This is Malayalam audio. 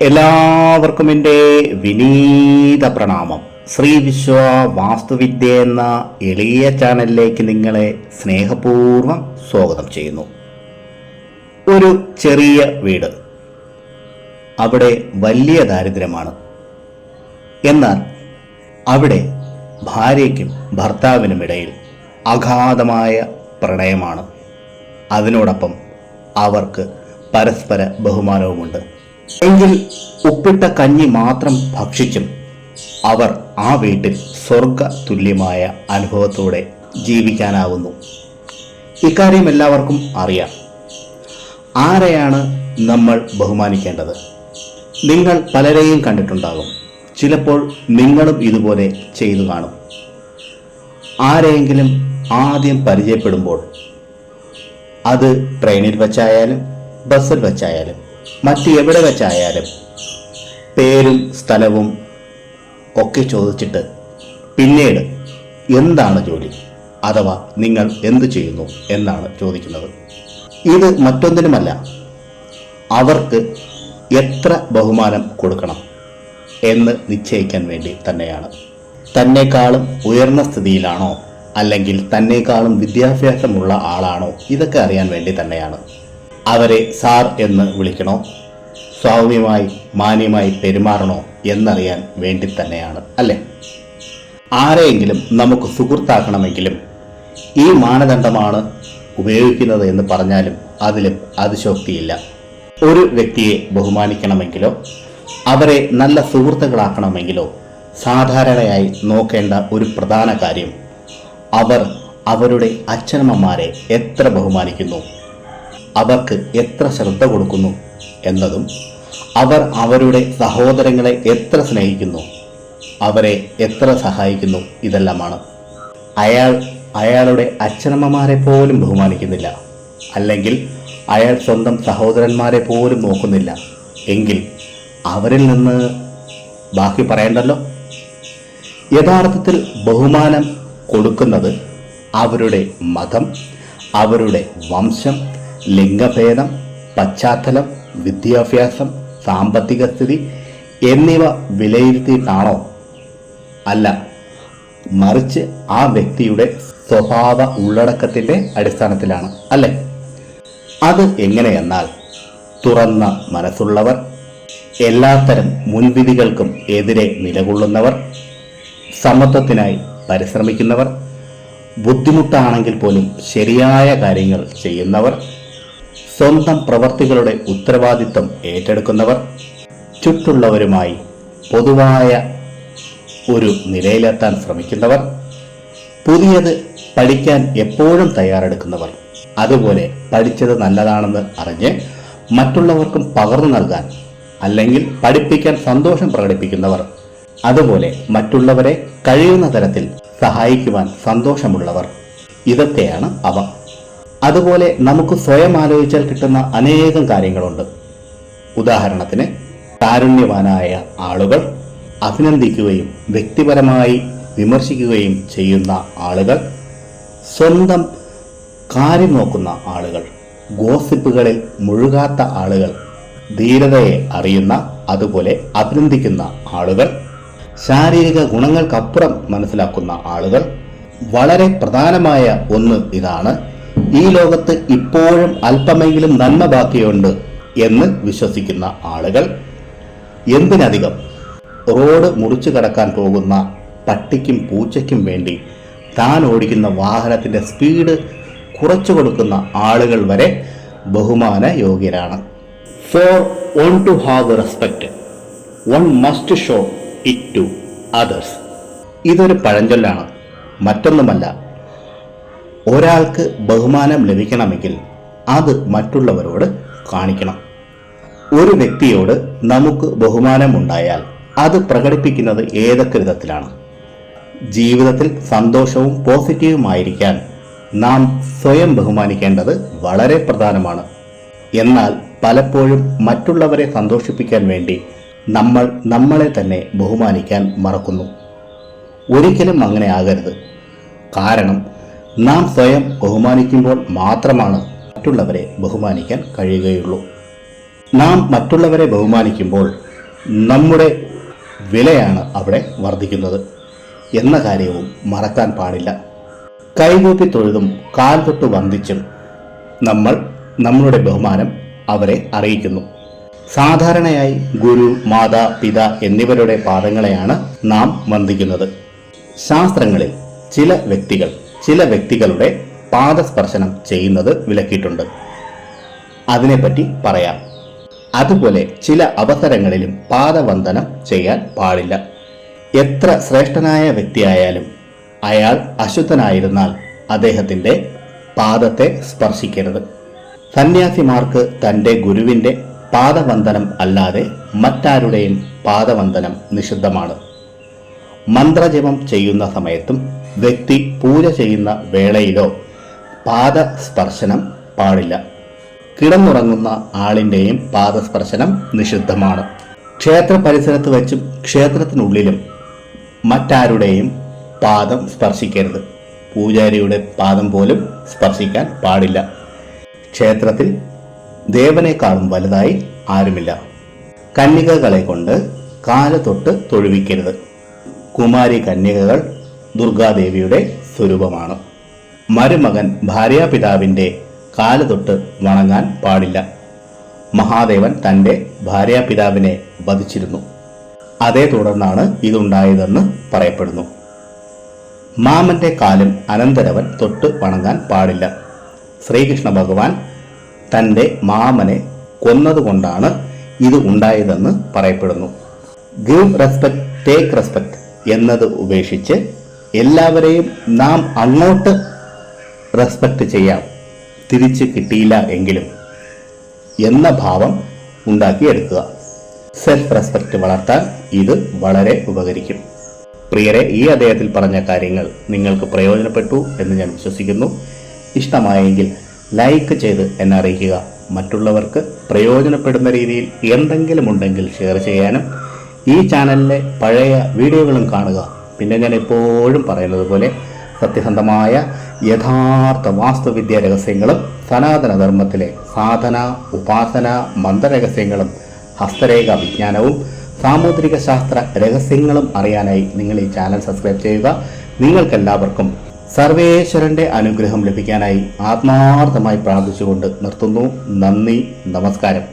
എല്ലാവർക്കും എൻ്റെ വിനീത പ്രണാമം. ശ്രീ വിശ്വ വാസ്തുവിദ്യ എന്ന എളിയ ചാനലിലേക്ക് നിങ്ങളെ സ്നേഹപൂർവ്വം സ്വാഗതം ചെയ്യുന്നു. ഒരു ചെറിയ വീട്, അവിടെ വലിയ ദാരിദ്ര്യമാണ്. എന്നാൽ അവിടെ ഭാര്യയ്ക്കും ഭർത്താവിനും ഇടയിൽ അഗാധമായ പ്രണയമാണ്. അതിനോടൊപ്പം അവർക്ക് പരസ്പര ബഹുമാനവുമുണ്ട്. എങ്കിൽ ഉപ്പിട്ട കഞ്ഞി മാത്രം ഭക്ഷിച്ചും അവർ ആ വീട്ടിൽ സ്വർഗ തുല്യമായ അനുഭവത്തോടെ ജീവിക്കാനാവുന്നു. ഇക്കാര്യം എല്ലാവർക്കും അറിയാം. ആരെയാണ് നമ്മൾ ബഹുമാനിക്കേണ്ടത്? നിങ്ങൾ പലരെയും കണ്ടിട്ടുണ്ടാകും. ചിലപ്പോൾ നിങ്ങളും ഇതുപോലെ ചെയ്തു കാണും. ആരെയെങ്കിലും ആദ്യം പരിചയപ്പെടുമ്പോൾ, അത് ട്രെയിനിൽ വെച്ചായാലും ബസ്സിൽ വെച്ചായാലും മറ്റ് എവിടെ വെച്ചായാലും പേരും സ്ഥലവും ഒക്കെ ചോദിച്ചിട്ട് പിന്നീട് എന്താണ് ജോലി അഥവാ നിങ്ങൾ എന്തു ചെയ്യുന്നു എന്നാണ് ചോദിക്കുന്നത്. ഇത് മറ്റൊന്നിനുമല്ല, അവർക്ക് എത്ര ബഹുമാനം കൊടുക്കണം എന്ന് നിശ്ചയിക്കാൻ വേണ്ടി തന്നെയാണ്. തന്നെക്കാളും ഉയർന്ന സ്ഥിതിയിലാണോ അല്ലെങ്കിൽ തന്നെക്കാളും വിദ്യാഭ്യാസമുള്ള ആളാണോ, ഇതൊക്കെ അറിയാൻ വേണ്ടി തന്നെയാണ്. അവരെ സാർ എന്ന് വിളിക്കണോ, സൗമ്യമായി മാന്യമായി പെരുമാറണോ എന്നറിയാൻ വേണ്ടി തന്നെയാണ്, അല്ലേ? ആരെയെങ്കിലും നമുക്ക് സുഹൃത്താക്കണമെങ്കിലും ഈ മാനദണ്ഡമാണ് ഉപയോഗിക്കുന്നത് എന്ന് പറഞ്ഞാലും അതിലും അതിശോക്തിയില്ല. ഒരു വ്യക്തിയെ ബഹുമാനിക്കണമെങ്കിലോ അവരെ നല്ല സുഹൃത്തുക്കളാക്കണമെങ്കിലോ സാധാരണയായി നോക്കേണ്ട ഒരു പ്രധാന കാര്യം അവർ അവരുടെ അച്ഛനമ്മമാരെ എത്ര ബഹുമാനിക്കുന്നു, അവർക്ക് എത്ര ശ്രദ്ധ കൊടുക്കുന്നു എന്നതും, അവർ അവരുടെ സഹോദരങ്ങളെ എത്ര സ്നേഹിക്കുന്നു, അവരെ എത്ര സഹായിക്കുന്നു, ഇതെല്ലാമാണ്. അയാളുടെ അച്ഛനമ്മമാരെ പോലും ബഹുമാനിക്കുന്നില്ല, അല്ലെങ്കിൽ അയാൾ സ്വന്തം സഹോദരന്മാരെ പോലും നോക്കുന്നില്ല എങ്കിൽ അവരിൽ നിന്ന് ബാക്കി പറയണ്ടല്ലോ. യഥാർത്ഥത്തിൽ ബഹുമാനം കൊടുക്കുന്നത് അവരുടെ മതം, അവരുടെ വംശം, ലിംഗഭേദം, പശ്ചാത്തലം, വിദ്യാഭ്യാസം, സാമ്പത്തിക സ്ഥിതി എന്നിവ വിലയിരുത്തിയിട്ടാണോ? അല്ല, മറിച്ച് ആ വ്യക്തിയുടെ സ്വഭാവ ഉള്ളടക്കത്തിൻ്റെ അടിസ്ഥാനത്തിലാണ്, അല്ലേ? അത് എങ്ങനെയെന്നാൽ, തുറന്ന മനസ്സുള്ളവർ, എല്ലാത്തരം മുൻവിധികൾക്കും എതിരെ നിലകൊള്ളുന്നവർ, സമത്വത്തിനായി പരിശ്രമിക്കുന്നവർ, ബുദ്ധിമുട്ടാണെങ്കിൽ പോലും ശരിയായ കാര്യങ്ങൾ ചെയ്യുന്നവർ, സ്വന്തം പ്രവർത്തികളുടെ ഉത്തരവാദിത്വം ഏറ്റെടുക്കുന്നവർ, ചുറ്റുള്ളവരുമായി പൊതുവായ ഒരു നിലയിലെത്താൻ ശ്രമിക്കുന്നവർ, പുതിയത് പഠിക്കാൻ എപ്പോഴും തയ്യാറെടുക്കുന്നവർ, അതുപോലെ പഠിച്ചത് നല്ലതാണെന്ന് അറിഞ്ഞ് മറ്റുള്ളവർക്കും പകർന്നു നൽകാൻ അല്ലെങ്കിൽ പഠിപ്പിക്കാൻ സന്തോഷം പ്രകടിപ്പിക്കുന്നവർ, അതുപോലെ മറ്റുള്ളവരെ കഴിയുന്ന തരത്തിൽ സഹായിക്കുവാൻ സന്തോഷമുള്ളവർ, ഇതൊക്കെയാണ് അവ. അതുപോലെ നമുക്ക് സ്വയം ആലോചിച്ചാൽ കിട്ടുന്ന അനേകം കാര്യങ്ങളുണ്ട്. ഉദാഹരണത്തിന്, കാരുണ്യവാനായ ആളുകൾ, അഭിനന്ദിക്കുകയും വ്യക്തിപരമായി വിമർശിക്കുകയും ചെയ്യുന്ന ആളുകൾ, സ്വന്തം കാര്യം നോക്കുന്ന ആളുകൾ, ഗോസിപ്പുകളിൽ മുഴുകാത്ത ആളുകൾ, ധീരതയെ അറിയുന്ന അതുപോലെ അഭിനന്ദിക്കുന്ന ആളുകൾ, ശാരീരിക ഗുണങ്ങൾക്കപ്പുറം മനസ്സിലാക്കുന്ന ആളുകൾ. വളരെ പ്രധാനമായ ഒന്ന് ഇതാണ്: ഈ ലോകത്ത് ഇപ്പോഴും അല്പമെങ്കിലും നന്മ ബാക്കിയുണ്ട് എന്ന് വിശ്വസിക്കുന്ന ആളുകൾ. എന്തിനധികം, റോഡ് മുറിച്ചു കടക്കാൻ പോകുന്ന പട്ടിക്കും പൂച്ചയ്ക്കും വേണ്ടി താൻ ഓടിക്കുന്ന വാഹനത്തിൻ്റെ സ്പീഡ് കുറച്ചു കൊടുക്കുന്ന ആളുകൾ വരെ ബഹുമാന യോഗ്യരാണ്. For one to have respect, one must show it to others. ഇതൊരു പഴഞ്ചൊല്ലാണ്, മറ്റൊന്നുമല്ല. ഒരാൾക്ക് ബഹുമാനം ലഭിക്കണമെങ്കിൽ അത് മറ്റുള്ളവരോട് കാണിക്കണം. ഒരു വ്യക്തിയോട് നമുക്ക് ബഹുമാനം ഉണ്ടായാൽ അത് പ്രകടിപ്പിക്കുന്നത് ഏതൊക്കെ വിധത്തിലാണ്? ജീവിതത്തിൽ സന്തോഷവും പോസിറ്റീവുമായിരിക്കാൻ നാം സ്വയം ബഹുമാനിക്കേണ്ടത് വളരെ പ്രധാനമാണ്. എന്നാൽ പലപ്പോഴും മറ്റുള്ളവരെ സന്തോഷിപ്പിക്കാൻ വേണ്ടി നമ്മൾ നമ്മളെ തന്നെ ബഹുമാനിക്കാൻ മറക്കുന്നു. ഒരിക്കലും അങ്ങനെ ആകരുത്. കാരണം നാം സ്വയം ബഹുമാനിക്കുമ്പോൾ മാത്രമാണ് മറ്റുള്ളവരെ ബഹുമാനിക്കാൻ കഴിയുകയുള്ളൂ. നാം മറ്റുള്ളവരെ ബഹുമാനിക്കുമ്പോൾ നമ്മുടെ വിലയാണ് അവിടെ വർദ്ധിക്കുന്നത് എന്ന കാര്യവും മറക്കാൻ പാടില്ല. കൈകൂപ്പി തൊഴുതും കാൽ തൊട്ട് വന്ദിച്ചും നമ്മൾ നമ്മളുടെ ബഹുമാനം അവരെ അറിയിക്കുന്നു. സാധാരണയായി ഗുരു, മാതാ, പിത എന്നിവരുടെ പാദങ്ങളെയാണ് നാം വന്ദിക്കുന്നത്. ശാസ്ത്രങ്ങളിൽ ചില വ്യക്തികളുടെ പാദസ്പർശനം ചെയ്യുന്നത് വിലക്കിയിട്ടുണ്ട്. അതിനെപ്പറ്റി പറയാം. അതുപോലെ ചില അവസരങ്ങളിലും പാദവന്ദനം ചെയ്യാൻ പാടില്ല. എത്ര ശ്രേഷ്ഠനായ വ്യക്തിയായാലും അയാൾ അശുദ്ധനായിരുന്നാൽ അദ്ദേഹത്തിൻ്റെ പാദത്തെ സ്പർശിക്കരുത്. സന്യാസിമാർക്ക് തൻ്റെ ഗുരുവിൻ്റെ പാദവന്ദനം അല്ലാതെ മറ്റാരുടെയും പാദവന്ദനം നിഷിദ്ധമാണ്. മന്ത്രജപം ചെയ്യുന്ന സമയത്തും വ്യക്തി പൂജ ചെയ്യുന്ന വേളയിലോ പാദസ്പർശനം പാടില്ല. കിടന്നുറങ്ങുന്ന ആളിൻ്റെയും പാദസ്പർശനം നിഷിദ്ധമാണ്. ക്ഷേത്ര പരിസരത്ത് വെച്ചും ക്ഷേത്രത്തിനുള്ളിലും മറ്റാരുടെയും പാദം സ്പർശിക്കരുത്. പൂജാരിയുടെ പാദം പോലും സ്പർശിക്കാൻ പാടില്ല. ക്ഷേത്രത്തിൽ ദേവനേക്കാളും വലുതായി ആരുമില്ല. കന്യകകളെ കൊണ്ട് കാല് തൊട്ട് തൊഴുവിക്കരുത്. കുമാരി കന്യകകൾ ദുർഗാദേവിയുടെ സ്വരൂപമാണ്. മരുമകൻ ഭാര്യാപിതാവിൻ്റെ കാല് തൊട്ട് വണങ്ങാൻ പാടില്ല. മഹാദേവൻ തൻ്റെ ഭാര്യാപിതാവിനെ വധിച്ചിരുന്നു. അതേ തുടർന്നാണ് ഇതുണ്ടായതെന്ന് പറയപ്പെടുന്നു. മാമന്റെ കാലും അനന്തരവൻ തൊട്ട് വണങ്ങാൻ പാടില്ല. ശ്രീകൃഷ്ണ ഭഗവാൻ തൻ്റെ മാമനെ കൊന്നതുകൊണ്ടാണ് ഇത് ഉണ്ടായതെന്ന് പറയപ്പെടുന്നു. ഗിവ് റെസ്പെക്ട്, ടേക്ക് റെസ്പെക്ട് എന്നത് ഉപേക്ഷിച്ച് എല്ലാവരെയും നാം അങ്ങോട്ട് റെസ്പെക്ട് ചെയ്യാം, തിരിച്ച് കിട്ടിയില്ല എങ്കിലും എന്ന ഭാവം ഉണ്ടാക്കിയെടുക്കുക. സെൽഫ് റെസ്പെക്ട് വളർത്താൻ ഇത് വളരെ ഉപകരിക്കും. പ്രിയരെ, ഈ അദ്ദേഹത്തിൽ പറഞ്ഞ കാര്യങ്ങൾ നിങ്ങൾക്ക് പ്രയോജനപ്പെട്ടു എന്ന് ഞാൻ വിശ്വസിക്കുന്നു. ഇഷ്ടമായെങ്കിൽ ലൈക്ക് ചെയ്ത് എന്നെ അറിയിക്കുക. മറ്റുള്ളവർക്ക് പ്രയോജനപ്പെടുന്ന രീതിയിൽ എന്തെങ്കിലും ഉണ്ടെങ്കിൽ ഷെയർ ചെയ്യാനും ഈ ചാനലിലെ പഴയ വീഡിയോകളും കാണുക. പിന്നെ ഞാൻ എപ്പോഴും പറയുന്നത് പോലെ സത്യസന്ധമായ യഥാർത്ഥ വാസ്തുവിദ്യ രഹസ്യങ്ങളും സനാതനധർമ്മത്തിലെ സാധന, ഉപാസന, മന്ത്രരഹസ്യങ്ങളും ഹസ്തരേഖ വിജ്ഞാനവും സാമുദ്രിക ശാസ്ത്ര രഹസ്യങ്ങളും അറിയാനായി നിങ്ങൾ ഈ ചാനൽ സബ്സ്ക്രൈബ് ചെയ്യുക. നിങ്ങൾക്കെല്ലാവർക്കും സർവേശ്വരന്റെ അനുഗ്രഹം ലഭിക്കാനായി ആത്മാർത്ഥമായി പ്രാർത്ഥിച്ചുകൊണ്ട് നിർത്തുന്നു. നന്ദി, നമസ്കാരം.